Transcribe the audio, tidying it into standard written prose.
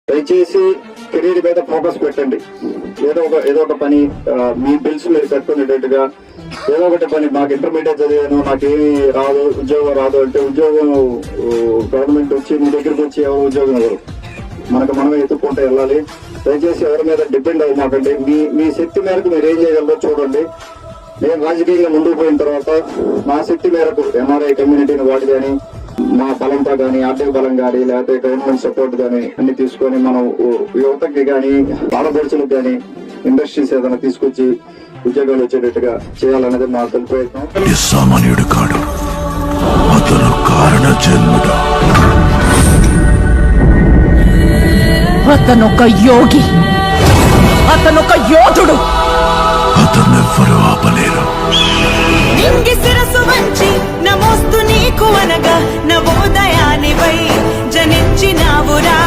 దయచేసి కెరీర్ మీద ఫోకస్ పెట్టండి. ఏదో ఒక పని, మీ బిల్స్ మీరు కట్టుకునేటట్టుగా ఏదో ఒకటి పని. నాకు ఇంటర్మీడియట్ చదివాను, నాకేమి రాదు, ఉద్యోగం రాదు అంటే ఉద్యోగం గవర్నమెంట్ వచ్చి మీ దగ్గరికి వచ్చి ఎవరు ఉద్యోగం ఇవ్వరు. మనమే ఎత్తుక్కుంటూ వెళ్ళాలి. దయచేసి ఎవరి మీద డిపెండ్ అవ్వమాకండి. మీ శక్తి మేరకు మీరు ఏం చేయగలరో చూడండి. నేను రాజకీయంగా ముందుకు పోయిన తర్వాత నా శక్తి మేరకు ఎన్ఆర్ఐ కమ్యూనిటీని వాడి కానీ, మా బలంతో కానీ, ఆర్థిక బలం కానీ, లేకపోతే గవర్నమెంట్ సపోర్ట్ కానీ అన్ని తీసుకొని మనం యువతకి కానీ, ఆడపడుచులకు కానీ ఇండస్ట్రీస్ ఏదైనా తీసుకొచ్చి ఉద్యోగాలు వచ్చేటట్టుగా చేయాలనేది మా తొలి ప్రయత్నం. సామాన్యుడు కాడు, అతను కారణ జన్ముడు. అతనొక యోగి, అతనొక యోధుడు. అతన్నెవ్వరూ ఆపలేరు. నింగి శిరసు వంచి నమోస్తు నీకు అనగా నవోదయానివై జనించినావురా.